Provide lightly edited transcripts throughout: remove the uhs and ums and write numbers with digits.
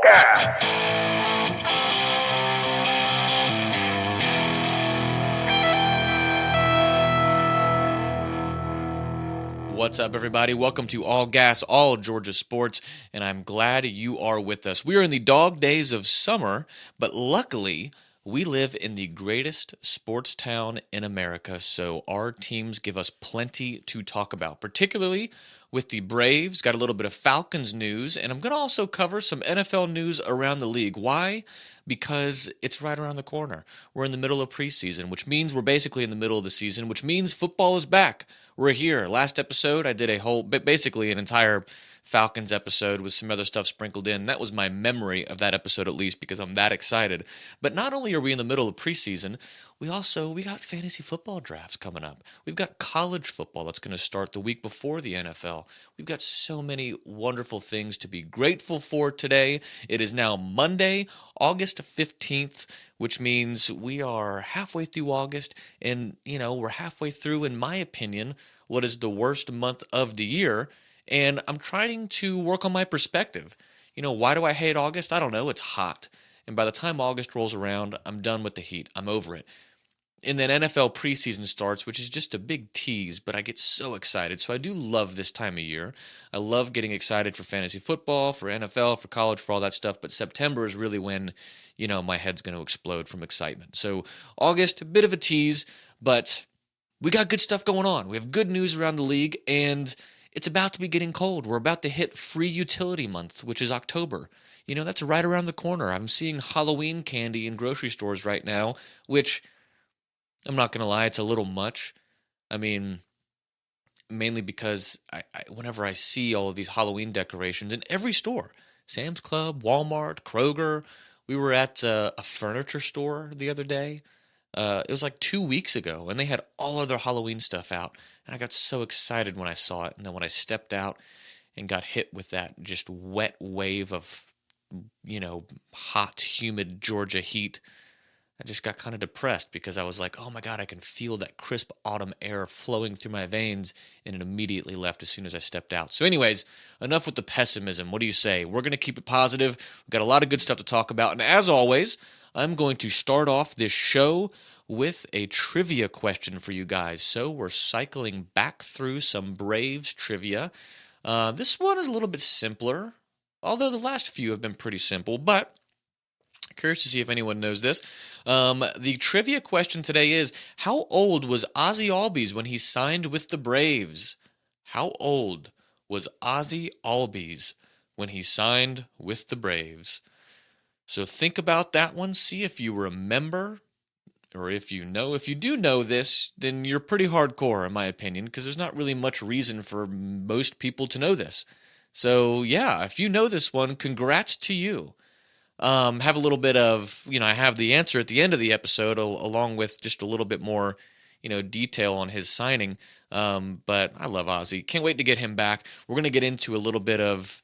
gas. What's up, everybody? Welcome to All Gas, All Georgia Sports, and I'm glad you are with us. We are in the dog days of summer, but luckily, we live in the greatest sports town in America, so our teams give us plenty to talk about, particularly with the Braves. Got a little bit of Falcons news, and I'm going to also cover some NFL news around the league. Why? Because it's right around the corner. We're in the middle of preseason, which means we're basically in the middle of the season, which means football is back. We're here. Last episode, I did basically an entire Falcons episode with some other stuff sprinkled in. That was my memory of that episode, at least, because I'm that excited. But not only are we in the middle of preseason, we got fantasy football drafts coming up. We've got college football that's going to start the week before the NFL. We've got so many wonderful things to be grateful for today. It is now Monday, August 15th, which means we are halfway through August, and, we're halfway through, in my opinion, what is the worst month of the year. And I'm trying to work on my perspective. Why do I hate August? I don't know. It's hot. And by the time August rolls around, I'm done with the heat. I'm over it. And then NFL preseason starts, which is just a big tease, but I get so excited. So I do love this time of year. I love getting excited for fantasy football, for NFL, for college, for all that stuff. But September is really when, my head's going to explode from excitement. So August, a bit of a tease, but we got good stuff going on. We have good news around the league, and it's about to be getting cold. We're about to hit free utility month, which is October. That's right around the corner. I'm seeing Halloween candy in grocery stores right now, which, I'm not going to lie, it's a little much. I mean, mainly because whenever I see all of these Halloween decorations in every store, Sam's Club, Walmart, Kroger, we were at a furniture store the other day. It was like 2 weeks ago, and they had all of their Halloween stuff out. And I got so excited when I saw it. And then when I stepped out and got hit with that just wet wave of, hot, humid Georgia heat, I just got kind of depressed because I was like, oh my God, I can feel that crisp autumn air flowing through my veins, and it immediately left as soon as I stepped out. So anyways, enough with the pessimism. What do you say? We're going to keep it positive. We've got a lot of good stuff to talk about. And as always, I'm going to start off this show with a trivia question for you guys. So we're cycling back through some Braves trivia. This one is a little bit simpler, although the last few have been pretty simple, but curious to see if anyone knows this. The trivia question today is, how old was Ozzie Albies when he signed with the Braves? How old was Ozzie Albies when he signed with the Braves? So think about that one. See if you remember, or if you know. If you do know this, then you're pretty hardcore, in my opinion, because there's not really much reason for most people to know this. So yeah, if you know this one, congrats to you. Have a little bit of, I have the answer at the end of the episode, along with just a little bit more, detail on his signing. But I love Ozzie. Can't wait to get him back. We're going to get into a little bit of,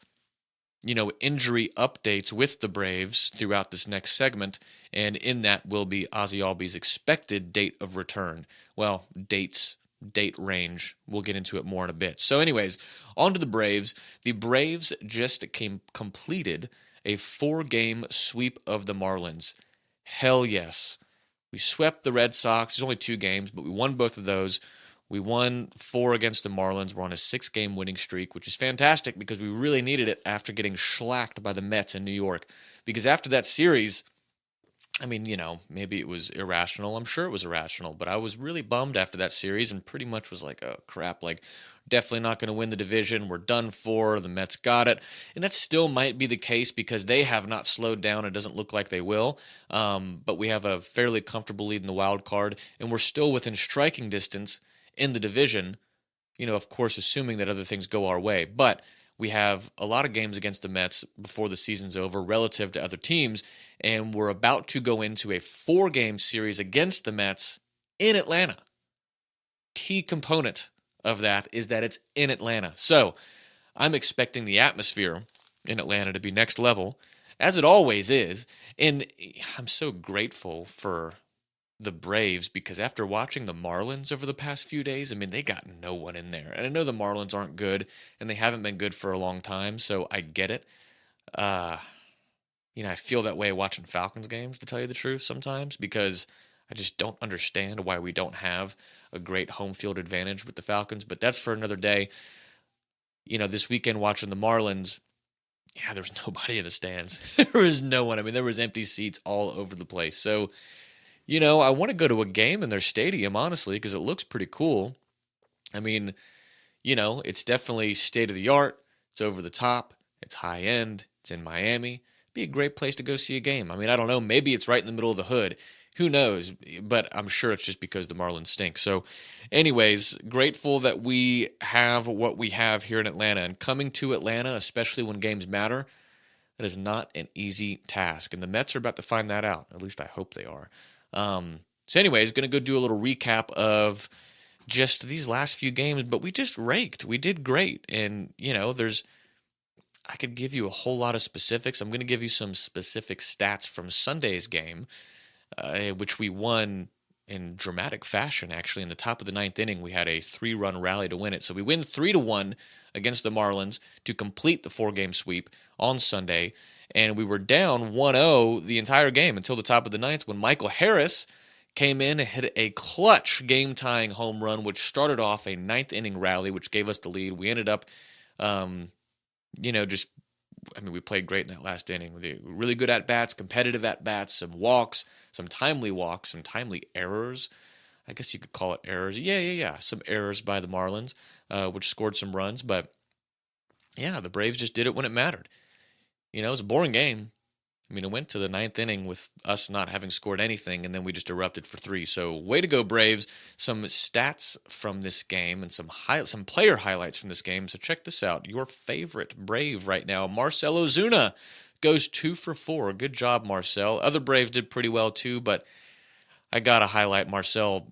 injury updates with the Braves throughout this next segment. And in that will be Ozzie Albies' expected date of return. Well, date range. We'll get into it more in a bit. So anyways, on to the Braves. The Braves just completed a 4-game sweep of the Marlins. Hell yes. We swept the Red Sox. There's only 2 games, but we won both of those. We won 4 against the Marlins. We're on a 6-game winning streak, which is fantastic because we really needed it after getting shellacked by the Mets in New York. Because after that series, I mean, maybe it was irrational. I'm sure it was irrational, but I was really bummed after that series and pretty much was like, oh, crap, definitely not going to win the division. We're done for. The Mets got it. And that still might be the case because they have not slowed down. It doesn't look like they will. But we have a fairly comfortable lead in the wild card, and we're still within striking distance in the division, of course, assuming that other things go our way. But we have a lot of games against the Mets before the season's over relative to other teams, and we're about to go into a 4-game series against the Mets in Atlanta. Key component of that is that it's in Atlanta. So I'm expecting the atmosphere in Atlanta to be next level, as it always is. And I'm so grateful for the Braves because after watching the Marlins over the past few days, I mean, they got no one in there. And I know the Marlins aren't good, and they haven't been good for a long time, so I get it. I feel that way watching Falcons games, to tell you the truth, sometimes, because I just don't understand why we don't have a great home field advantage with the Falcons. But that's for another day. This weekend watching the Marlins, yeah, there was nobody in the stands. There was no one. I mean, there was empty seats all over the place. So, I want to go to a game in their stadium, honestly, because it looks pretty cool. I mean, it's definitely state of the art. It's over the top. It's high end. It's in Miami. It'd be a great place to go see a game. I mean, I don't know. Maybe it's right in the middle of the hood. Who knows? But I'm sure it's just because the Marlins stink. So, anyways, grateful that we have what we have here in Atlanta. And coming to Atlanta, especially when games matter, that is not an easy task. And the Mets are about to find that out. At least I hope they are. So anyways, going to go do a little recap of just these last few games, but we just raked. We did great. And, I could give you a whole lot of specifics. I'm going to give you some specific stats from Sunday's game, which we won in dramatic fashion, actually. In the top of the ninth inning, we had a 3-run rally to win it. So we win 3-1 against the Marlins to complete the 4-game sweep on Sunday. And we were down 1-0 the entire game until the top of the ninth when Michael Harris came in and hit a clutch game-tying home run, which started off a ninth inning rally, which gave us the lead. We ended up, we played great in that last inning. With really good at-bats, competitive at-bats, some walks, some timely errors. I guess you could call it errors. Yeah. Some errors by the Marlins, which scored some runs. But, yeah, the Braves just did it when it mattered. It was a boring game. I mean, it went to the ninth inning with us not having scored anything, and then we just erupted for 3. So, way to go, Braves. Some stats from this game and some player highlights from this game. So, check this out. Your favorite Brave right now, Marcell Ozuna, goes 2 for 4. Good job, Marcell. Other Braves did pretty well, too, but I got to highlight Marcell,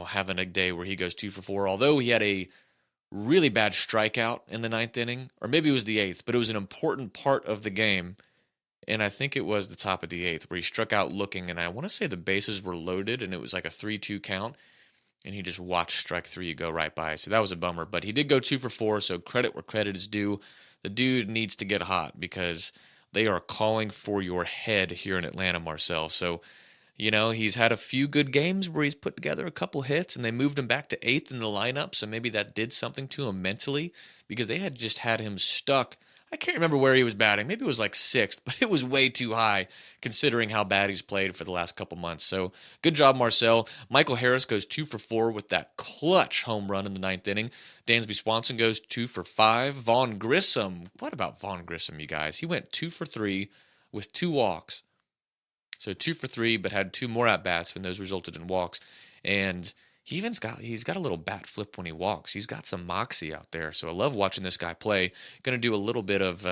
having a day where he goes 2 for 4. Although he had a really bad strikeout in the ninth inning, or maybe it was the eighth, but it was an important part of the game. And I think it was the top of the eighth where he struck out looking, and I want to say the bases were loaded, and it was like a 3-2 count, and he just watched strike 3 go right by. So that was a bummer. But he did go 2 for 4, so credit where credit is due. The dude needs to get hot because they are calling for your head here in Atlanta, Marcell. So, he's had a few good games where he's put together a couple hits, and they moved him back to eighth in the lineup, so maybe that did something to him mentally because they had just had him stuck. I can't remember where he was batting. Maybe it was like 6th, but it was way too high considering how bad he's played for the last couple months. So good job, Marcell. Michael Harris goes 2 for 4 with that clutch home run in the ninth inning. Dansby Swanson goes 2 for 5. Vaughn Grissom. What about Vaughn Grissom, you guys? He went 2 for 3 with 2 walks. So 2 for 3, but had 2 more at-bats when those resulted in walks. And he's got a little bat flip when he walks. He's got some moxie out there. So I love watching this guy play. Going to do a little bit of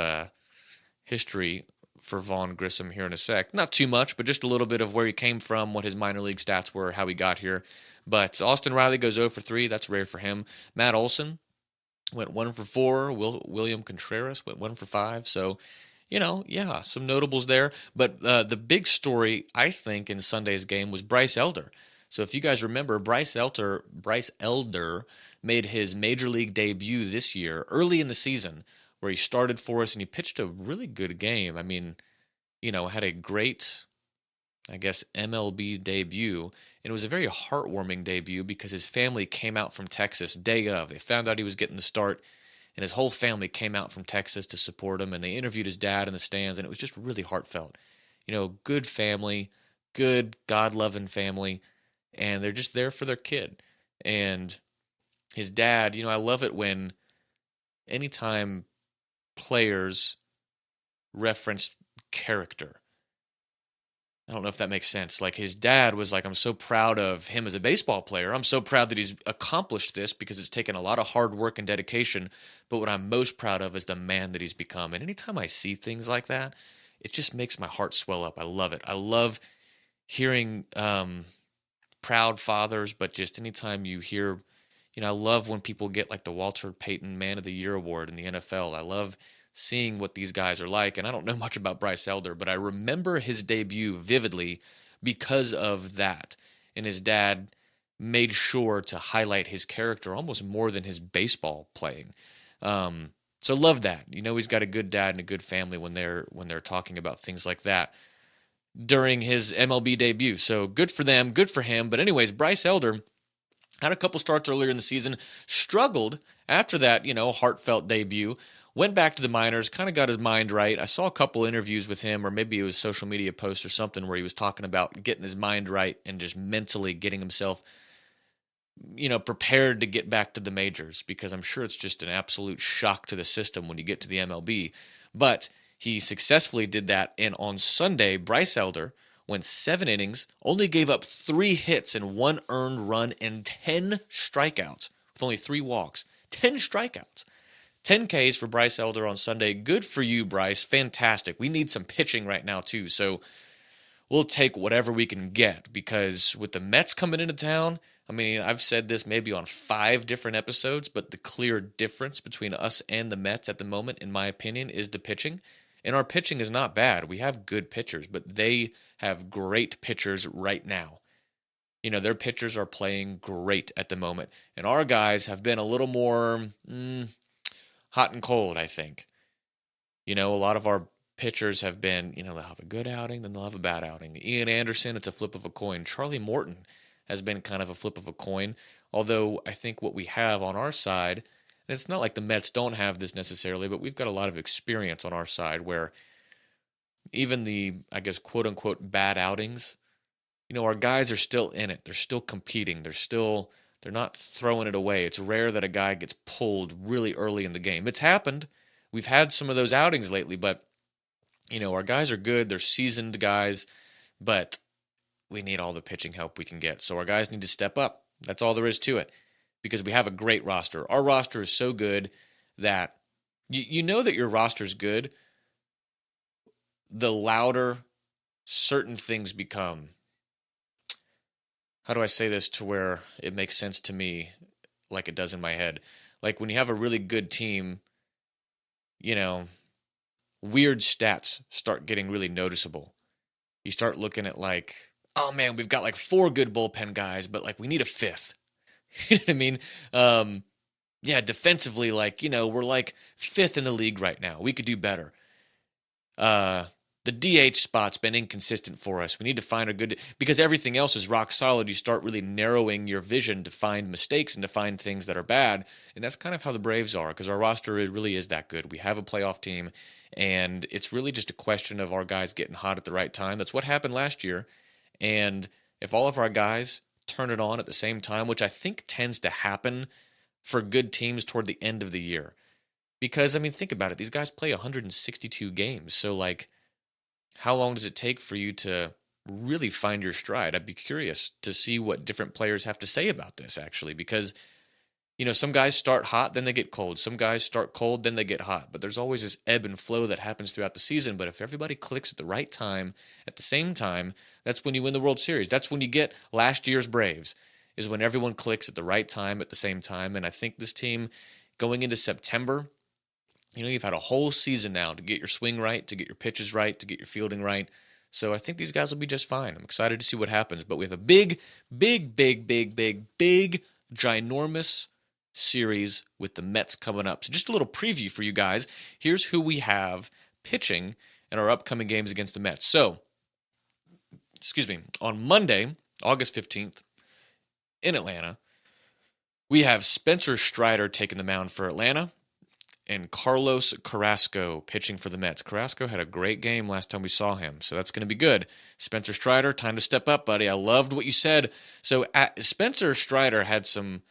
history for Vaughn Grissom here in a sec. Not too much, but just a little bit of where he came from, what his minor league stats were, how he got here. But Austin Riley goes 0 for 3. That's rare for him. Matt Olson went 1 for 4. William Contreras went 1 for 5. So, some notables there. But the big story, I think, in Sunday's game was Bryce Elder. So if you guys remember, Bryce Elder made his major league debut this year, early in the season, where he started for us and he pitched a really good game. I mean, had a great, MLB debut. And it was a very heartwarming debut because his family came out from Texas day of. They found out he was getting the start, and his whole family came out from Texas to support him, and they interviewed his dad in the stands, and it was just really heartfelt. Good family, good God-loving family. And they're just there for their kid. And his dad, I love it when anytime players reference character. I don't know if that makes sense. Like his dad was like, I'm so proud of him as a baseball player. I'm so proud that he's accomplished this because it's taken a lot of hard work and dedication. But what I'm most proud of is the man that he's become. And anytime I see things like that, it just makes my heart swell up. I love it. I love hearing proud fathers, but just anytime you hear, I love when people get like the Walter Payton Man of the Year award in the NFL. I love seeing what these guys are like, and I don't know much about Bryce Elder, but I remember his debut vividly because of that. And his dad made sure to highlight his character almost more than his baseball playing. So love that. He's got a good dad and a good family when they're talking about things like that during his MLB debut. So good for them, good for him. But anyways, Bryce Elder had a couple starts earlier in the season, struggled after that, heartfelt debut, went back to the minors, kind of got his mind right. I saw a couple interviews with him, or maybe it was social media posts or something, where he was talking about getting his mind right and just mentally getting himself, prepared to get back to the majors, because I'm sure it's just an absolute shock to the system when you get to the MLB. But he successfully did that, and on Sunday, Bryce Elder went 7 innings, only gave up 3 hits and 1 earned run and 10 strikeouts with only 3 walks. 10 strikeouts. 10 Ks for Bryce Elder on Sunday. Good for you, Bryce. Fantastic. We need some pitching right now, too. So we'll take whatever we can get, because with the Mets coming into town, I've said this maybe on 5 different episodes, but the clear difference between us and the Mets at the moment, in my opinion, is the pitching. And our pitching is not bad. We have good pitchers, but they have great pitchers right now. Their pitchers are playing great at the moment. And our guys have been a little more hot and cold, I think. A lot of our pitchers have been, they'll have a good outing, then they'll have a bad outing. Ian Anderson, it's a flip of a coin. Charlie Morton has been kind of a flip of a coin. Although I think what we have on our side, and it's not like the Mets don't have this necessarily, but we've got a lot of experience on our side where even the, I guess, quote unquote bad outings, our guys are still in it. They're still competing. They're not throwing it away. It's rare that a guy gets pulled really early in the game. It's happened. We've had some of those outings lately, but our guys are good. They're seasoned guys, but we need all the pitching help we can get. So our guys need to step up. That's all there is to it, because we have a great roster. Our roster is so good that you know that your roster is good the louder certain things become. How do I say this to where it makes sense to me like it does in my head? Like when you have a really good team, weird stats start getting really noticeable. You start looking at like, oh man, we've got like 4 good bullpen guys, but like we need a 5th. You know what I mean? Defensively, like, we're like 5th in the league right now. We could do better. The DH spot's been inconsistent for us. We need to find a good, because everything else is rock solid. You start really narrowing your vision to find mistakes and to find things that are bad. And that's kind of how the Braves are, because our roster really is that good. We have a playoff team, and it's really just a question of our guys getting hot at the right time. That's what happened last year. And if all of our guys turn it on at the same time, which I think tends to happen for good teams toward the end of the year. Because, think about it. These guys play 162 games. So, like, how long does it take for you to really find your stride? I'd be curious to see what different players have to say about this, actually, because, some guys start hot, then they get cold. Some guys start cold, then they get hot. But there's always this ebb and flow that happens throughout the season. But if everybody clicks at the right time, at the same time, that's when you win the World Series. That's when you get last year's Braves, is when everyone clicks at the right time at the same time. And I think this team, going into September, you've had a whole season now to get your swing right, to get your pitches right, to get your fielding right. So I think these guys will be just fine. I'm excited to see what happens. But we have a big, ginormous series with the Mets coming up. So just a little preview for you guys. Here's who we have pitching in our upcoming games against the Mets. So, on Monday, August 15th, in Atlanta, we have Spencer Strider taking the mound for Atlanta, and Carlos Carrasco pitching for the Mets. Carrasco had a great game last time we saw him, so that's going to be good. Spencer Strider, time to step up, buddy. I loved what you said. So Spencer Strider had some,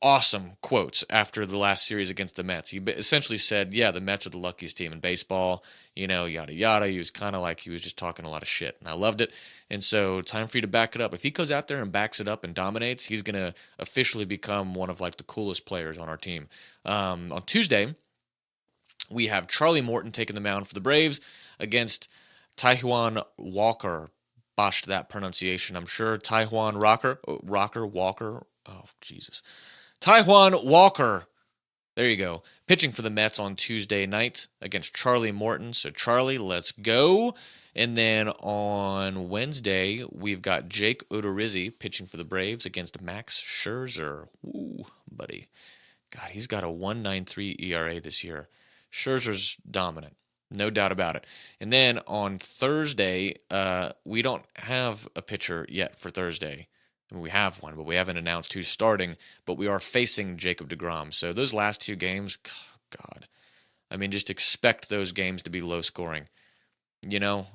awesome quotes after the last series against the Mets. He essentially said, yeah, the Mets are the luckiest team in baseball, yada, yada. He was kind of like he was just talking a lot of shit, and I loved it. And so time for you to back it up. If he goes out there and backs it up and dominates, he's going to officially become one of like the coolest players on our team. On Tuesday, we have Charlie Morton taking the mound for the Braves against Taijuan Walker. Botched that pronunciation, I'm sure. Taijuan Walker. Oh, Jesus. Taijuan Walker. There you go. Pitching for the Mets on Tuesday night against Charlie Morton. So, Charlie, let's go. And then on Wednesday, we've got Jake Odorizzi pitching for the Braves against Max Scherzer. Ooh, buddy. God, he's got a 1.93 ERA this year. Scherzer's dominant, no doubt about it. And then on Thursday, we don't have a pitcher yet for Thursday. I mean, we have one, but we haven't announced who's starting. But we are facing Jacob deGrom. So those last two games, God, I mean, just expect those games to be low scoring. You know,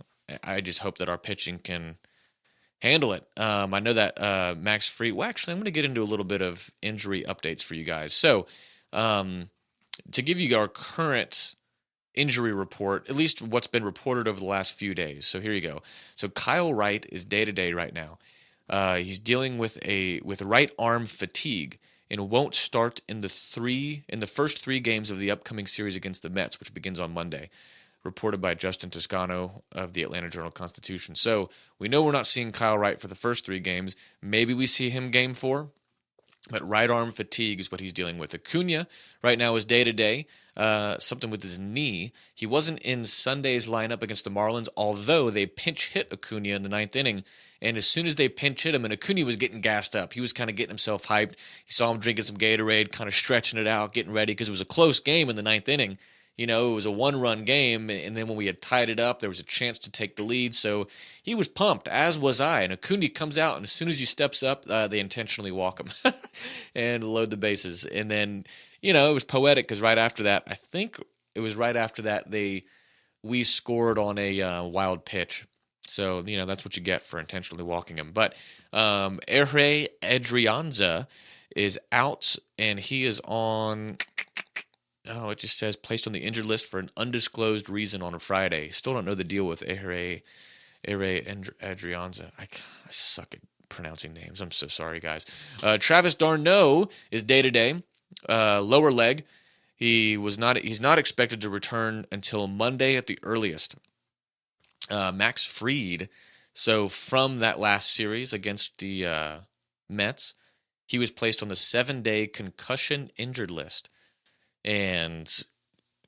I just hope that our pitching can handle it. I know that Max Fried. Well, actually, I'm going to get into a little bit of injury updates for you guys. So, to give you our current injury report, at least what's been reported over the last few days. So here you go. So Kyle Wright is day to day right now. He's dealing with right arm fatigue and won't start in the first three games of the upcoming series against the Mets, which begins on Monday. Reported by Justin Toscano of the Atlanta Journal-Constitution. So we know we're not seeing Kyle Wright for the first three games. Maybe we see him game 4. But right arm fatigue is what he's dealing with. Acuna right now is day-to-day, something with his knee. He wasn't in Sunday's lineup against the Marlins, although they pinch hit Acuna in the 9th inning. And as soon as they pinch hit him, and Acuna was getting gassed up, he was kind of getting himself hyped. You saw him drinking some Gatorade, kind of stretching it out, getting ready, because it was a close game in the 9th inning. You know, it was a one-run game, and then when we had tied it up, there was a chance to take the lead. So he was pumped, as was I. And Acuna comes out, and as soon as he steps up, they intentionally walk him and load the bases. And then, you know, it was poetic because right after that, I think it was right after that, we scored on a wild pitch. So, you know, that's what you get for intentionally walking him. But Erre Adrianza is out, and he is on... Oh, it just says placed on the injured list for an undisclosed reason on a Friday. Still don't know the deal with Erre Adrianza. I suck at pronouncing names. I'm so sorry, guys. Travis d'Arnaud is day-to-day. Lower leg. He's not expected to return until Monday at the earliest. Max Fried. So from that last series against the Mets, he was placed on the 7-day concussion injured list. And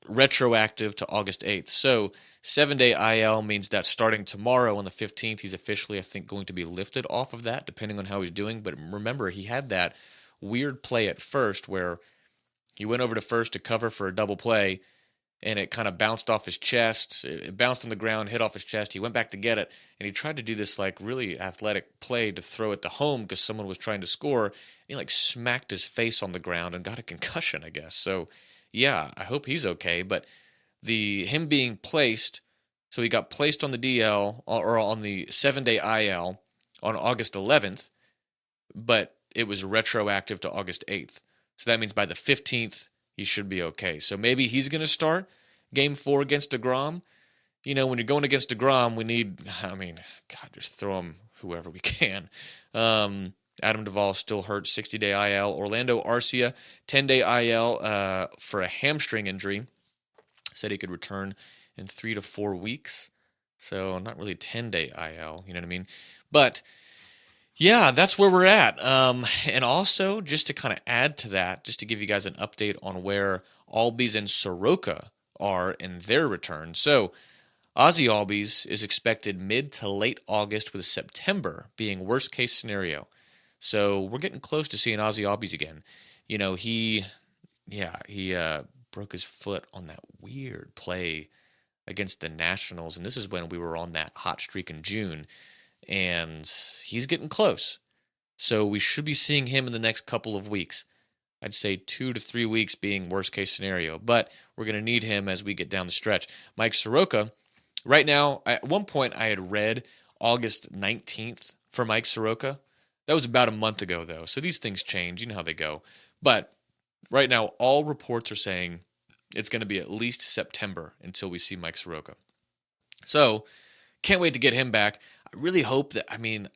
retroactive to August 8th. So 7-day IL means that starting tomorrow on the 15th, he's officially, I think, going to be lifted off of that, depending on how he's doing. But remember, he had that weird play at first where he went over to first to cover for a double play, and it kind of bounced off his chest. It bounced on the ground, hit off his chest. He went back to get it, and he tried to do this like really athletic play to throw it to home because someone was trying to score. And he like smacked his face on the ground and got a concussion, I guess. So yeah, I hope he's okay. But him being placed, so he got placed on the DL or on the 7-day IL on August 11th, but it was retroactive to August 8th. So that means by the 15th, he should be okay. So maybe he's going to start game 4 against DeGrom. You know, when you're going against DeGrom, we need, God, just throw him whoever we can. Adam Duvall still hurt, 60-day IL. Orlando Arcia, 10-day IL for a hamstring injury. Said he could return in 3 to 4 weeks. So not really 10-day IL, you know what I mean? But yeah, that's where we're at. And also, just to kind of add to that, just to give you guys an update on where Albies and Soroka are in their return. So Ozzy Albies is expected mid to late August, with September being worst case scenario. So we're getting close to seeing Ozzy Albies again. You know, he broke his foot on that weird play against the Nationals, and this is when we were on that hot streak in June. And he's getting close. So we should be seeing him in the next couple of weeks. I'd say 2 to 3 weeks being worst case scenario. But we're going to need him as we get down the stretch. Mike Soroka, right now, at one point I had read August 19th for Mike Soroka. That was about a month ago, though. So these things change. You know how they go. But right now, all reports are saying it's going to be at least September until we see Mike Soroka. So can't wait to get him back. I really hope that, I'm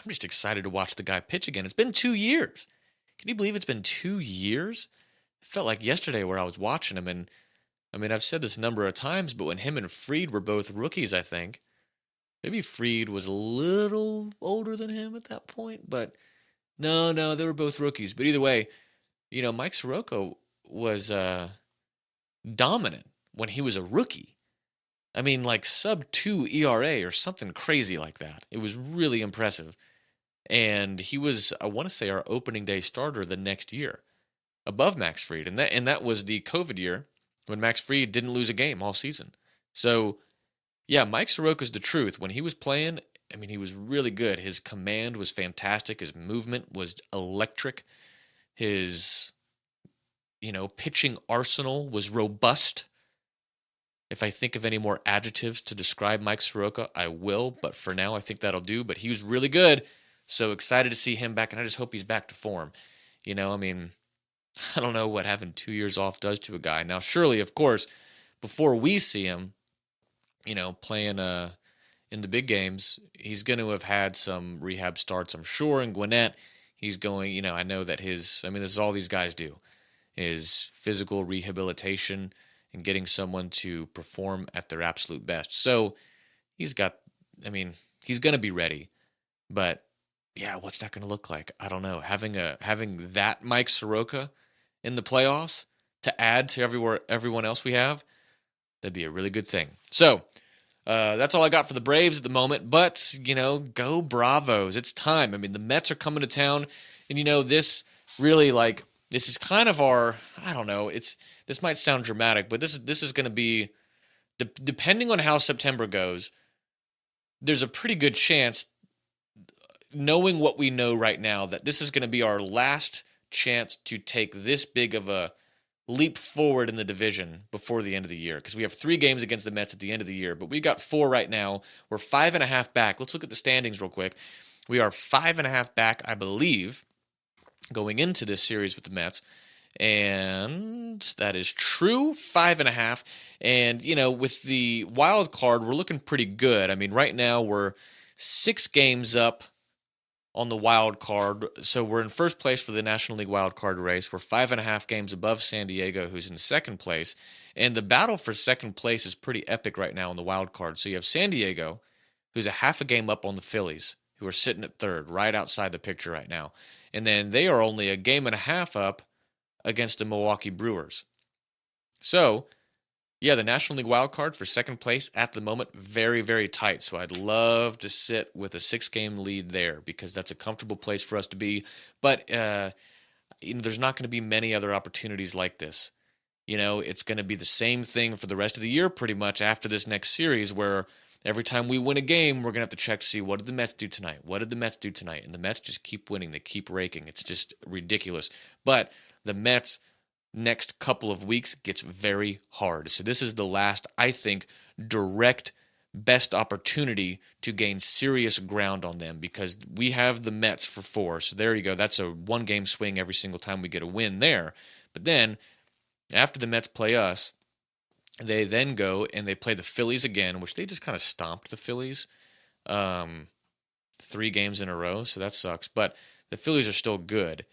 just excited to watch the guy pitch again. It's been 2 years. Can you believe it's been 2 years? It felt like yesterday where I was watching him. And I've said this a number of times, but when him and Fried were both rookies, I think, maybe Fried was a little older than him at that point, but no, they were both rookies. But either way, you know, Mike Soroka was dominant when he was a rookie. Like sub-2 ERA or something crazy like that. It was really impressive. And he was, I want to say, our opening day starter the next year. above Max Fried, and that was the COVID year when Max Fried didn't lose a game all season. So yeah, Mike Soroka's the truth. When he was playing, I mean, he was really good. His command was fantastic. His movement was electric. His, pitching arsenal was robust. If I think of any more adjectives to describe Mike Soroka, I will. But for now, I think that'll do. But he was really good. So excited to see him back. And I just hope he's back to form. I mean, I don't know what having 2 years off does to a guy. Now, surely, of course, before we see him, playing in the big games, he's going to have had some rehab starts, I'm sure. And Gwinnett, he's going, I know that this is all these guys do, is physical rehabilitation and getting someone to perform at their absolute best. So he's going to be ready. But yeah, what's that going to look like? I don't know. Having that Mike Soroka in the playoffs to add to everyone else we have, that'd be a really good thing. So that's all I got for the Braves at the moment. But, go Bravos. It's time. I mean, the Mets are coming to town. And, this really, this is kind of our, I don't know, this might sound dramatic, but this is going to be, depending on how September goes, there's a pretty good chance, knowing what we know right now, that this is going to be our last chance to take this big of a leap forward in the division before the end of the year, because we have 3 games against the Mets at the end of the year, but we got 4 right now. We're 5.5 back. Let's look at the standings real quick. We are 5.5 back, I believe, going into this series with the Mets, and that is true, 5.5. And, with the wild card, we're looking pretty good. I mean, right now we're 6 games up on the wild card. So we're in first place for the National League wild card race. We're 5.5 games above San Diego, who's in second place. And the battle for second place is pretty epic right now in the wild card. So you have San Diego, who's a half a game up on the Phillies, who are sitting at third, right outside the picture right now. And then they are only a game and a half up against the Milwaukee Brewers. So yeah, the National League wild card for second place at the moment, very, very tight. So I'd love to sit with a 6-game lead there, because that's a comfortable place for us to be. But there's not going to be many other opportunities like this. It's going to be the same thing for the rest of the year pretty much after this next series, where every time we win a game, we're going to have to check to see, what did the Mets do tonight? What did the Mets do tonight? And the Mets just keep winning. They keep raking. It's just ridiculous. But the Mets next couple of weeks gets very hard. So this is the last, I think, direct best opportunity to gain serious ground on them, because we have the Mets for 4. So there you go. That's a 1-game swing every single time we get a win there. But then after the Mets play us, they then go and they play the Phillies again, which they just kind of stomped the Phillies 3 games in a row. So that sucks. But the Phillies are still good.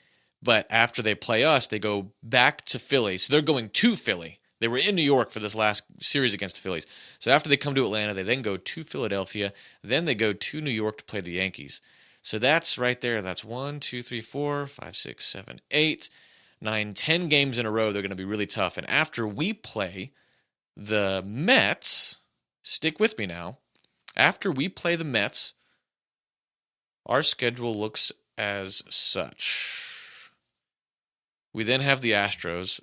But after they play us, they go back to Philly. So they're going to Philly. They were in New York for this last series against the Phillies. So after they come to Atlanta, they then go to Philadelphia. Then they go to New York to play the Yankees. So that's right there. That's 1, 2, 3, 4, 5, 6, 7, 8, 9, 10 games in a row. They're going to be really tough. And after we play the Mets, stick with me now. After we play the Mets, our schedule looks as such. We then have the Astros.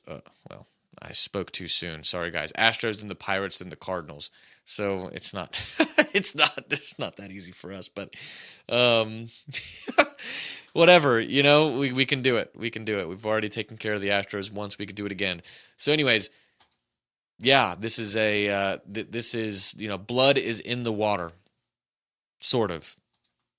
I spoke too soon. Sorry, guys. Astros, then the Pirates, then the Cardinals. So it's not, it's not that easy for us. But whatever. We can do it. We can do it. We've already taken care of the Astros once. We could do it again. So, anyways, yeah, this is blood is in the water, sort of.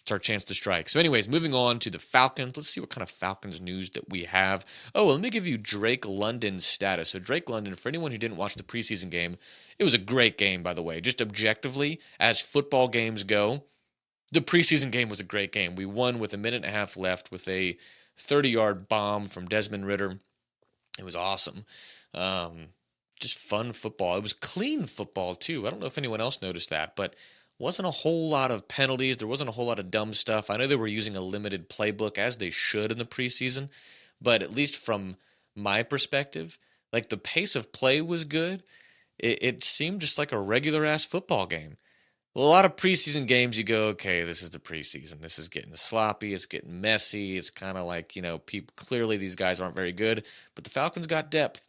It's our chance to strike. So anyways, moving on to the Falcons. Let's see what kind of Falcons news that we have. Oh, well, let me give you Drake London's status. So Drake London, for anyone who didn't watch the preseason game, it was a great game, by the way. Just objectively, as football games go, the preseason game was a great game. We won with a minute and a half left with a 30-yard bomb from Desmond Ridder. It was awesome. Just fun football. It was clean football, too. I don't know if anyone else noticed that, but wasn't a whole lot of penalties. There wasn't a whole lot of dumb stuff. I know they were using a limited playbook, as they should in the preseason, but at least from my perspective, the pace of play was good. It seemed just like a regular-ass football game. Well, a lot of preseason games, you go, okay, this is the preseason. This is getting sloppy. It's getting messy. It's kind of like, people, clearly these guys aren't very good, but the Falcons got depth.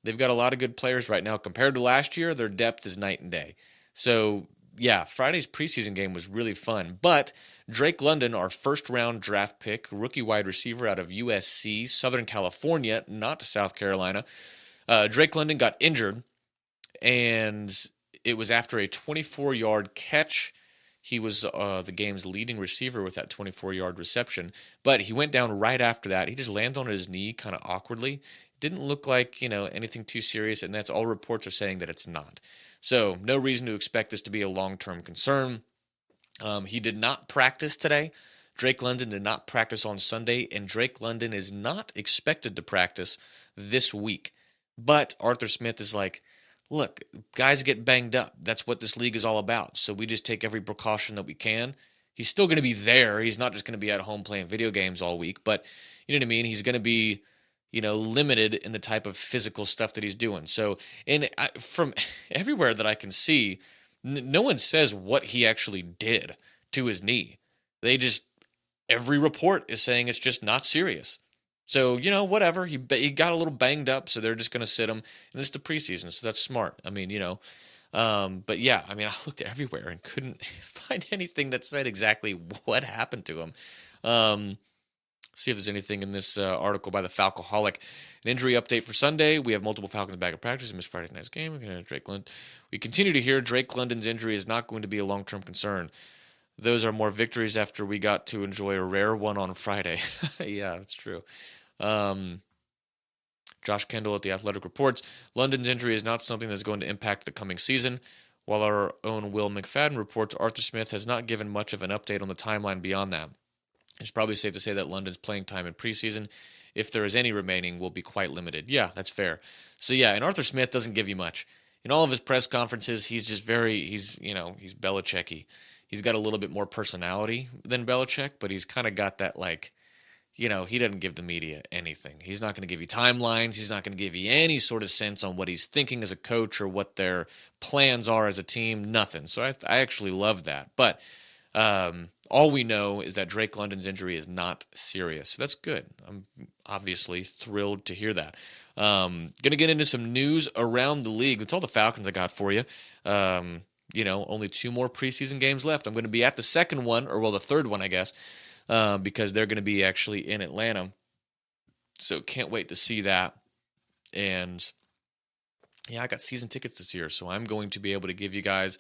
They've got a lot of good players right now. Compared to last year, their depth is night and day. So, yeah, Friday's preseason game was really fun. But Drake London, our first round draft pick, rookie wide receiver out of USC, Southern California, not South Carolina, Drake London got injured, and it was after a 24-yard catch. He was the game's leading receiver with that 24-yard reception, but he went down right after that. He just landed on his knee kind of awkwardly. Didn't look like, anything too serious, and that's all reports are saying that it's not. So no reason to expect this to be a long-term concern. He did not practice today. Drake London did not practice on Sunday, and Drake London is not expected to practice this week. But Arthur Smith is like, look, guys get banged up. That's what this league is all about. So we just take every precaution that we can. He's still going to be there. He's not just going to be at home playing video games all week, but you know what I mean? He's going to be, limited in the type of physical stuff that he's doing. So, from everywhere that I can see, no one says what he actually did to his knee. Every report is saying it's just not serious. So, whatever. He got a little banged up, so they're just going to sit him. And it's the preseason, so that's smart. I mean, but yeah, I mean, I looked everywhere and couldn't find anything that said exactly what happened to him. See if there's anything in this article by the Falcoholic. An injury update for Sunday. We have multiple Falcons back in practice. He missed Friday night's game. We continue to hear Drake London's injury is not going to be a long-term concern. Those are more victories after we got to enjoy a rare one on Friday. Yeah, that's true. Josh Kendall at The Athletic reports, London's injury is not something that's going to impact the coming season. While our own Will McFadden reports Arthur Smith has not given much of an update on the timeline beyond that. It's probably safe to say that London's playing time in preseason, if there is any remaining, will be quite limited. Yeah, that's fair. So yeah, and Arthur Smith doesn't give you much. In all of his press conferences, he's just he's Belichick-y. He's got a little bit more personality than Belichick, but he's kind of got that he doesn't give the media anything. He's not going to give you timelines. He's not going to give you any sort of sense on what he's thinking as a coach or what their plans are as a team. Nothing. So I actually love that. But all we know is that Drake London's injury is not serious. So that's good. I'm obviously thrilled to hear that. Going to get into some news around the league. That's all the Falcons I got for you. Only 2 more preseason games left. I'm going to be at the second one, or the third one, I guess, because they're going to be actually in Atlanta. So can't wait to see that. And yeah, I got season tickets this year, so I'm going to be able to give you guys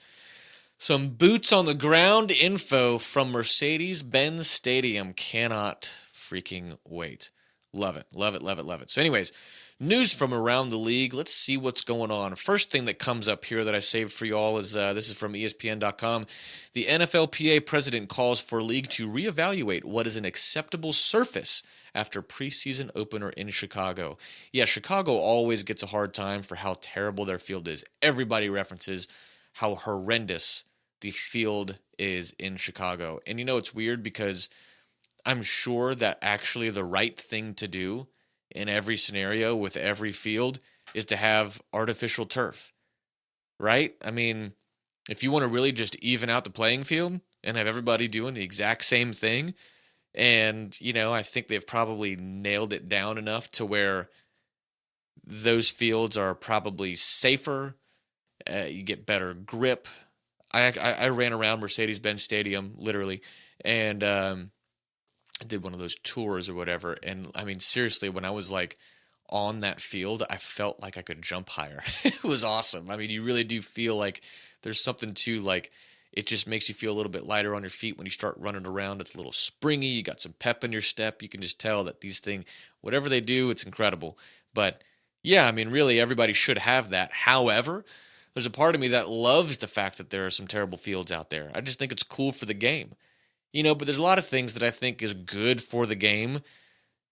some boots on the ground info from Mercedes-Benz Stadium. Cannot freaking wait. Love it, love it, love it, love it. So anyways, news from around the league. Let's see what's going on. First thing that comes up here that I saved for you all is this is from ESPN.com. The NFLPA president calls for league to reevaluate what is an acceptable surface after preseason opener in Chicago. Yeah, Chicago always gets a hard time for how terrible their field is. Everybody references how horrendous the field is in Chicago. And it's weird because I'm sure that actually the right thing to do in every scenario with every field is to have artificial turf, right? I mean, if you want to really just even out the playing field and have everybody doing the exact same thing, and, I think they've probably nailed it down enough to where those fields are probably safer. You get better grip. I ran around Mercedes-Benz Stadium, literally, and I did one of those tours or whatever. And, I mean, seriously, when I was, on that field, I felt like I could jump higher. It was awesome. I mean, you really do feel like there's something to, it just makes you feel a little bit lighter on your feet when you start running around. It's a little springy. You got some pep in your step. You can just tell that these things, whatever they do, it's incredible. But, yeah, I mean, really, everybody should have that. However, there's a part of me that loves the fact that there are some terrible fields out there. I just think it's cool for the game. But there's a lot of things that I think is good for the game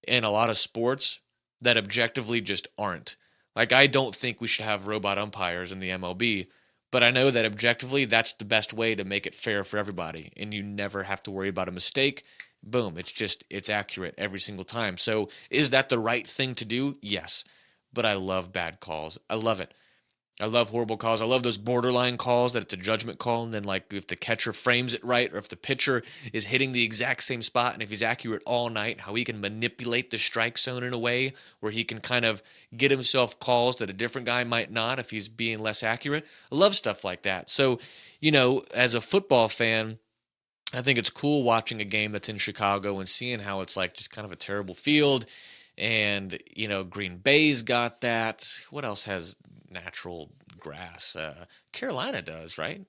in a lot of sports that objectively just aren't. I don't think we should have robot umpires in the MLB, but I know that objectively that's the best way to make it fair for everybody, and you never have to worry about a mistake. Boom, it's accurate every single time. So is that the right thing to do? Yes, but I love bad calls. I love it. I love horrible calls. I love those borderline calls that it's a judgment call, and then like if the catcher frames it right, or if the pitcher is hitting the exact same spot, and if he's accurate all night, how he can manipulate the strike zone in a way where he can kind of get himself calls that a different guy might not if he's being less accurate. I love stuff like that. So, as a football fan, I think it's cool watching a game that's in Chicago and seeing how it's like just kind of a terrible field. And, Green Bay's got that. What else has natural grass? Carolina does, right?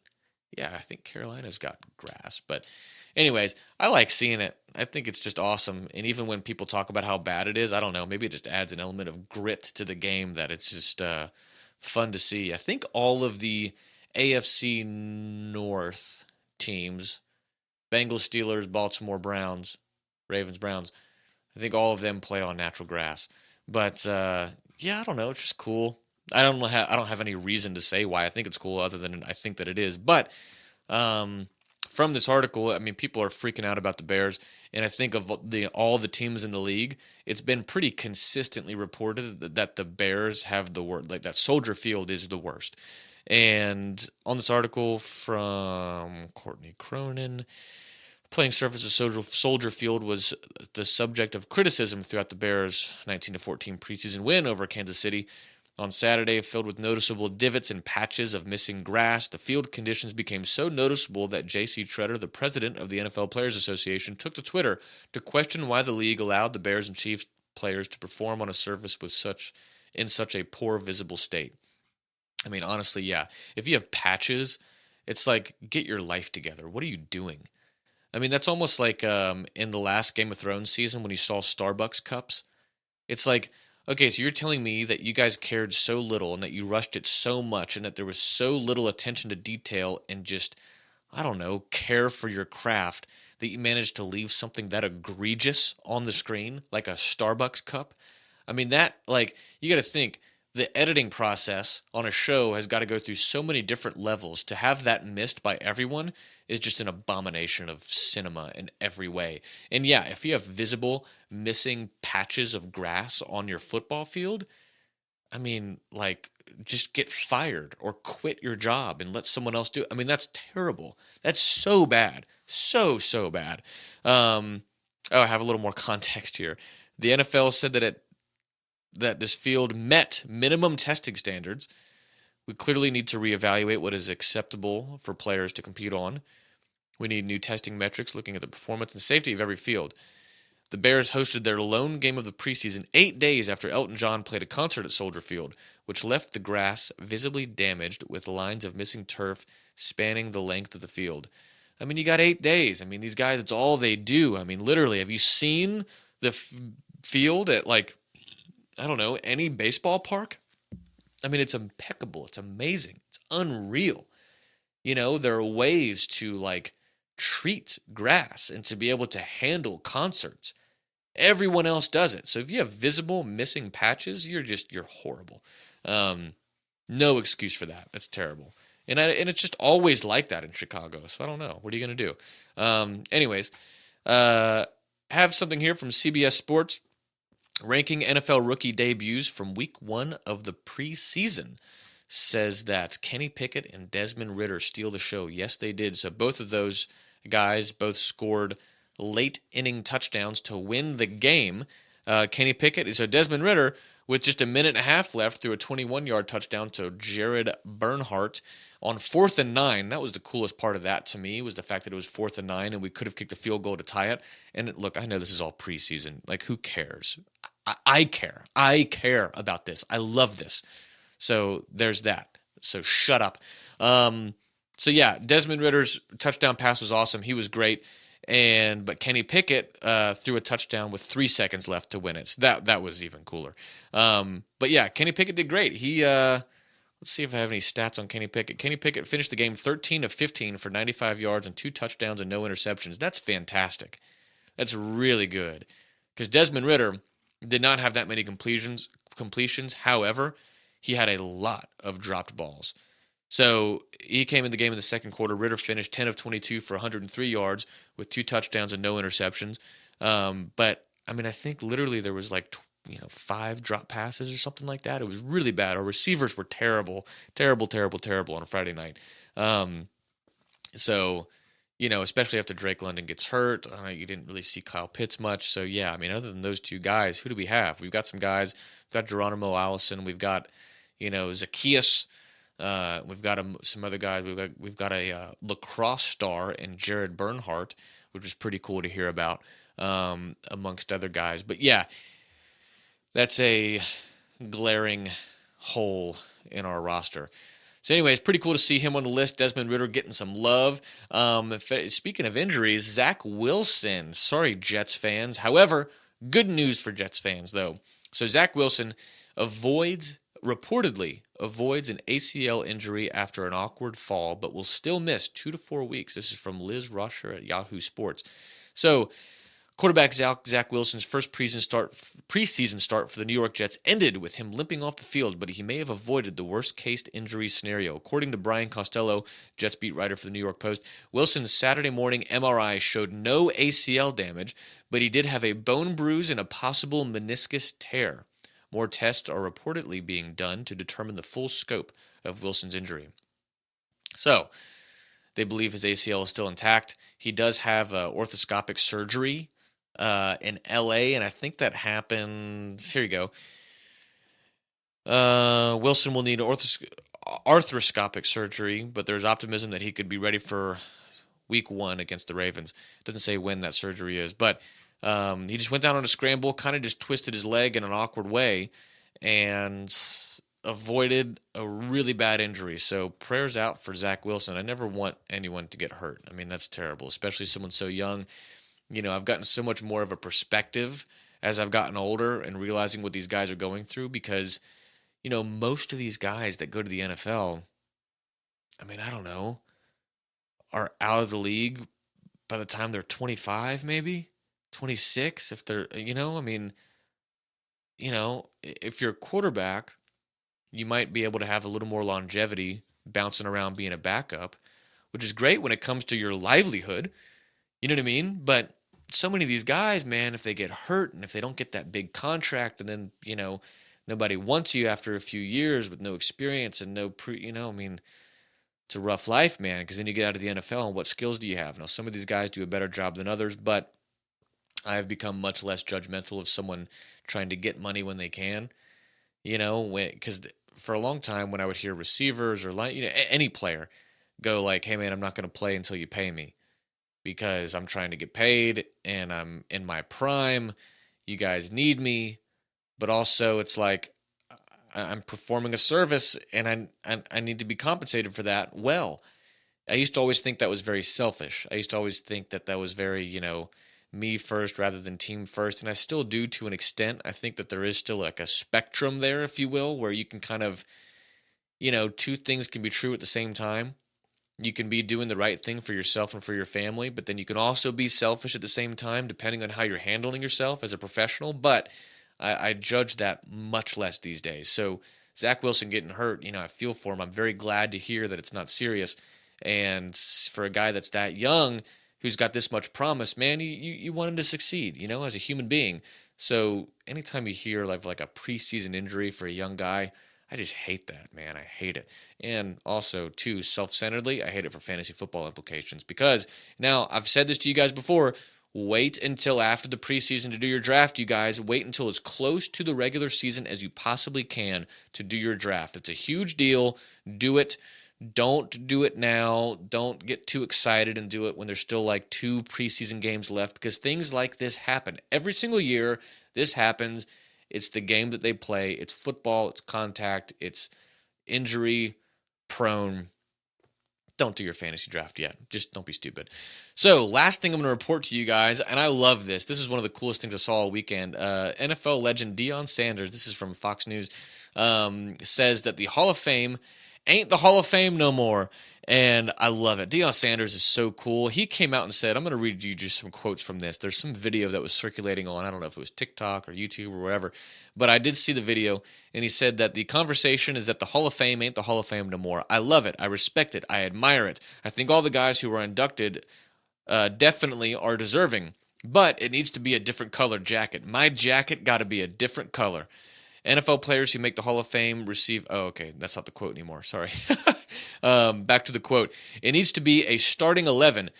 Yeah, I think Carolina's got grass. But, anyways, I like seeing it. I think it's just awesome. And even when people talk about how bad it is, I don't know, maybe it just adds an element of grit to the game that it's just fun to see. I think all of the AFC North teams, Bengals, Steelers, Baltimore Browns, Ravens, Browns, I think all of them play on natural grass. But yeah, I don't know. It's just cool. I don't have any reason to say why I think it's cool other than I think that it is. But from this article, I mean, people are freaking out about the Bears, and I think of all the teams in the league, it's been pretty consistently reported that the Bears have the worst. Like that Soldier Field is the worst. And on this article from Courtney Cronin, playing surface of Soldier Field was the subject of criticism throughout the Bears' 19-14 preseason win over Kansas City. On Saturday, filled with noticeable divots and patches of missing grass, the field conditions became so noticeable that J.C. Tretter, the president of the NFL Players Association, took to Twitter to question why the league allowed the Bears and Chiefs players to perform on a surface in such a poor visible state. I mean, honestly, yeah. If you have patches, it's like, get your life together. What are you doing? I mean, that's almost like in the last Game of Thrones season when you saw Starbucks cups. It's like, okay, so you're telling me that you guys cared so little and that you rushed it so much and that there was so little attention to detail and just, I don't know, care for your craft that you managed to leave something that egregious on the screen, like a Starbucks cup. I mean, that, like, you got to think, the editing process on a show has got to go through so many different levels. To have that missed by everyone is just an abomination of cinema in every way. And yeah, if you have visible missing patches of grass on your football field, I mean, like, just get fired or quit your job and let someone else do it. I mean, that's terrible. That's so bad. So bad. I have a little more context here. The NFL said that this field met minimum testing standards. We clearly need to reevaluate what is acceptable for players to compete on. We need new testing metrics looking at the performance and safety of every field. The Bears hosted their lone game of the preseason 8 days after Elton John played a concert at Soldier Field, which left the grass visibly damaged with lines of missing turf spanning the length of the field. I mean, you got 8 days. I mean, these guys, it's all they do. I mean, literally, have you seen the field at, like, I don't know, any baseball park? I mean, it's impeccable. It's amazing. It's unreal. There are ways to, like, treat grass and to be able to handle concerts. Everyone else does it. So if you have visible missing patches, you're horrible. No excuse for that. That's terrible. And it's just always like that in Chicago. So I don't know. What are you going to do? Anyways, have something here from CBS Sports. Ranking NFL rookie debuts from week 1 of the preseason says that Kenny Pickett and Desmond Ridder steal the show. Yes, they did. So both of those guys both scored late inning touchdowns to win the game. Kenny Pickett, so Desmond Ridder, with just a minute and a half left, threw a 21-yard touchdown to Jared Bernhardt on 4th and 9. That was the coolest part of that to me, was the fact that it was 4th and 9 and we could have kicked a field goal to tie it. And look, I know this is all preseason. Like, who cares? I care. I care about this. I love this. So there's that. So shut up. So yeah, Desmond Ridder's touchdown pass was awesome. He was great. But Kenny Pickett threw a touchdown with 3 seconds left to win it. So that was even cooler. But yeah, Kenny Pickett did great. He let's see if I have any stats on Kenny Pickett. Kenny Pickett finished the game 13 of 15 for 95 yards and 2 touchdowns and no interceptions. That's fantastic. That's really good. Because Desmond Ridder did not have that many completions. However, he had a lot of dropped balls. So he came in the game in the second quarter. Ridder finished 10 of 22 for 103 yards with 2 touchdowns and no interceptions. But, I mean, I think literally there was like 5 drop passes or something like that. It was really bad. Our receivers were terrible, terrible, terrible, terrible on a Friday night. So, especially after Drake London gets hurt, you didn't really see Kyle Pitts much. So, yeah, other than those two guys, who do we have? We've got some guys. We've got Geronimo Allison. We've got, Zacchaeus. We've got some other guys. We've got a lacrosse star in Jared Bernhardt, which is pretty cool to hear about, amongst other guys. But, yeah, that's a glaring hole in our roster. So anyway, it's pretty cool to see him on the list. Desmond Ridder getting some love. Speaking of injuries, Zach Wilson. Sorry, Jets fans. However, good news for Jets fans, though. So Zach Wilson reportedly avoids an ACL injury after an awkward fall, but will still miss 2 to 4 weeks. This is from Liz Rusher at Yahoo Sports. So quarterback Zach Wilson's first preseason start for the New York Jets ended with him limping off the field, but he may have avoided the worst-case injury scenario. According to Brian Costello, Jets beat writer for the New York Post, Wilson's Saturday morning MRI showed no ACL damage, but he did have a bone bruise and a possible meniscus tear. More tests are reportedly being done to determine the full scope of Wilson's injury. So, they believe his ACL is still intact. He does have orthoscopic surgery in LA, and I think that happens. Here you go. Wilson will need arthroscopic surgery, but there's optimism that he could be ready for week 1 against the Ravens. It doesn't say when that surgery is, but he just went down on a scramble, kind of just twisted his leg in an awkward way, and avoided a really bad injury. So prayers out for Zach Wilson. I never want anyone to get hurt. That's terrible, especially someone so young. I've gotten so much more of a perspective as I've gotten older and realizing what these guys are going through because, most of these guys that go to the NFL, I don't know, are out of the league by the time they're 25, maybe 26. If they're, if you're a quarterback, you might be able to have a little more longevity bouncing around being a backup, which is great when it comes to your livelihood. You know what I mean? But so many of these guys, man, if they get hurt and if they don't get that big contract and then, nobody wants you after a few years with no experience and no it's a rough life, man, because then you get out of the NFL and what skills do you have? Now, some of these guys do a better job than others, but I've become much less judgmental of someone trying to get money when they can, because for a long time when I would hear receivers or any player go like, hey, man, I'm not going to play until you pay me, because I'm trying to get paid and I'm in my prime. You guys need me. But also it's like I'm performing a service and I need to be compensated for that. Well, I used to always think that was very selfish. I used to always think that was very, me first rather than team first. And I still do to an extent. I think that there is still like a spectrum there, if you will, where you can kind of, two things can be true at the same time. You can be doing the right thing for yourself and for your family, but then you can also be selfish at the same time, depending on how you're handling yourself as a professional. But I judge that much less these days. So Zach Wilson getting hurt, I feel for him. I'm very glad to hear that it's not serious. And for a guy that's that young, who's got this much promise, man, you want him to succeed, as a human being. So anytime you hear like a preseason injury for a young guy, I just hate that, man. I hate it. And also, too, self-centeredly, I hate it for fantasy football implications. Because, now, I've said this to you guys before, wait until after the preseason to do your draft, you guys. Wait until as close to the regular season as you possibly can to do your draft. It's a huge deal. Do it. Don't do it now. Don't get too excited and do it when there's still like 2 preseason games left, because things like this happen. Every single year, this happens. It's the game that they play. It's football. It's contact. It's injury prone. Don't do your fantasy draft yet. Just don't be stupid. So last thing I'm going to report to you guys, and I love this. This is one of the coolest things I saw all weekend. NFL legend Deion Sanders, this is from Fox News, says that the Hall of Fame ain't the Hall of Fame no more. And I love it. Deion Sanders is so cool. He came out and said, I'm going to read you just some quotes from this. There's some video that was circulating on, I don't know if it was TikTok or YouTube or whatever, but I did see the video, and he said that the conversation is that the Hall of Fame ain't the Hall of Fame no more. I love it. I respect it. I admire it. I think all the guys who were inducted definitely are deserving. but it needs to be a different color jacket. My jacket got to be a different color. NFL players who make the Hall of Fame receive... Oh, okay, that's not the quote anymore. Sorry. Back to the quote. It needs to be a starting 11.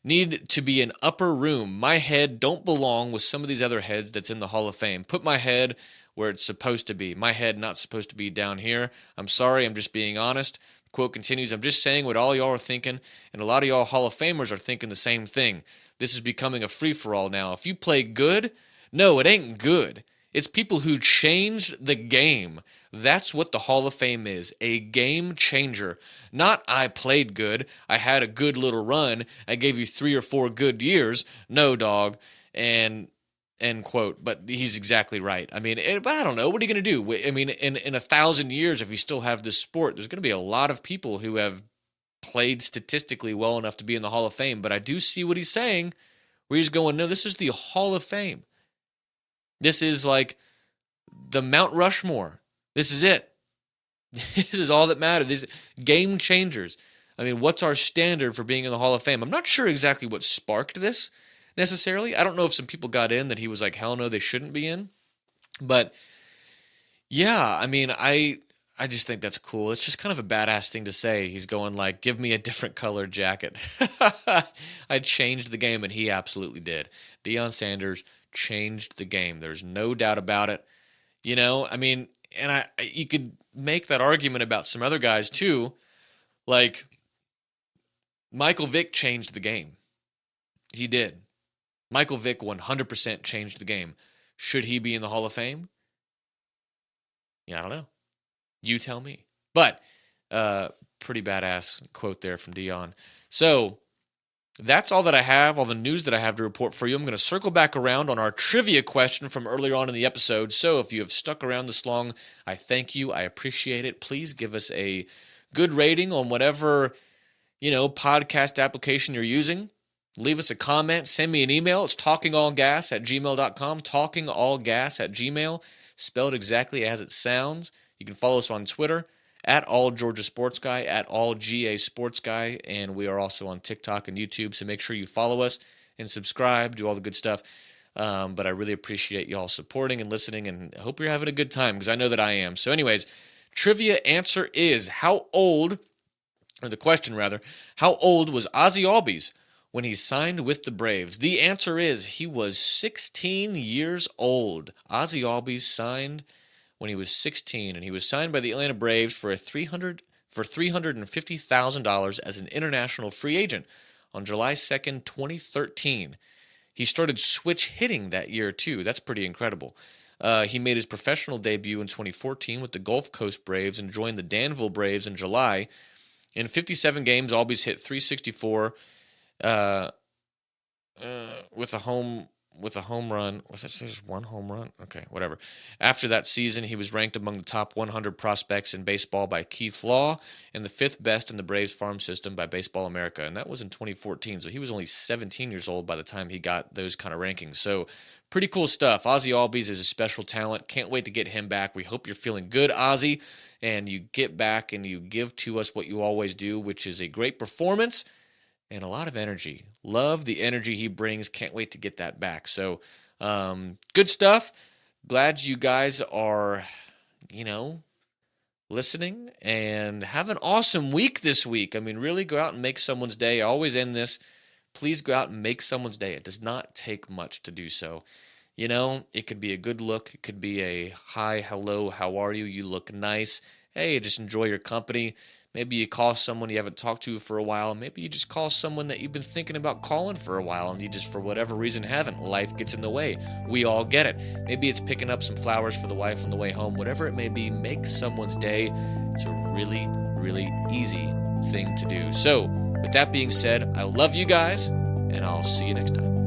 Need to be an upper room. My head don't belong with some of these other heads that's in the Hall of Fame. Put my head where it's supposed to be. My head not supposed to be down here. I'm sorry, I'm just being honest. The quote continues, I'm just saying what all y'all are thinking, and a lot of y'all Hall of Famers are thinking the same thing. This is becoming a free-for-all now. If you play good, no, it ain't good. It's people who changed the game. That's what the Hall of Fame is, a game changer. Not I played good, I had a good little run, I gave you 3 or 4 good years. No, dog. And end quote. But he's exactly right. I mean, but I don't know. What are you going to do? I mean, in 1,000 years, if you still have this sport, there's going to be a lot of people who have played statistically well enough to be in the Hall of Fame. But I do see what he's saying, where he's going, no, this is the Hall of Fame. This is like the Mount Rushmore. This is it. This is all that matters. These game changers. I mean, what's our standard for being in the Hall of Fame? I'm not sure exactly what sparked this necessarily. I don't know if some people got in that he was like, hell no, they shouldn't be in. But yeah, I mean, I just think that's cool. It's just kind of a badass thing to say. He's going like, give me a different colored jacket. I changed the game, and he absolutely did. Deion Sanders changed the game. There's no doubt about it. You know, I mean, and you could make that argument about some other guys too. Like Michael Vick changed the game. He did. Michael Vick 100% changed the game. Should he be in the Hall of Fame? Yeah, I don't know. You tell me. But pretty badass quote there from Deion. So that's all that I have, all the news that I have to report for you. I'm going to circle back around on our trivia question from earlier on in the episode. So if you have stuck around this long, I thank you. I appreciate it. Please give us a good rating on whatever, podcast application you're using. Leave us a comment. Send me an email. It's talkingallgas@gmail.com. Talkingallgas@gmail. Spelled exactly as it sounds. You can follow us on Twitter at @AllGeorgiaSportsGuy, at @AllGASportsGuy, and we are also on TikTok and YouTube, so make sure you follow us and subscribe, do all the good stuff. But I really appreciate y'all supporting and listening, and I hope you're having a good time, because I know that I am. So anyways, trivia answer is, how old was Ozzie Albies when he signed with the Braves? The answer is he was 16 years old. Ozzie Albies signed when he was 16, and he was signed by the Atlanta Braves for $350,000 as an international free agent on July 2nd, 2013. He started switch hitting that year, too. That's pretty incredible. He made his professional debut in 2014 with the Gulf Coast Braves and joined the Danville Braves in July. In 57 games, Albies hit .364 with a home run. Was that just one home run? Okay, whatever. After that season, he was ranked among the top 100 prospects in baseball by Keith Law and the 5th best in the Braves farm system by Baseball America, and that was in 2014, so he was only 17 years old by the time he got those kind of rankings. So pretty cool stuff. Ozzie Albies is a special talent. Can't wait to get him back. We hope you're feeling good, Ozzie, and you get back and you give to us what you always do, which is a great performance and a lot of energy. Love the energy he brings. Can't wait to get that back. So, good stuff. Glad you guys are, listening, and have an awesome week this week. I mean, really go out and make someone's day. I always end this. Please go out and make someone's day. It does not take much to do so. It could be a good look. It could be a hi, hello, how are you? You look nice. Hey, just enjoy your company. Maybe you call someone you haven't talked to for a while. Maybe you just call someone that you've been thinking about calling for a while and you just, for whatever reason, haven't. Life gets in the way. We all get it. Maybe it's picking up some flowers for the wife on the way home. Whatever it may be, make someone's day. It's a really, really easy thing to do. So, with that being said, I love you guys, and I'll see you next time.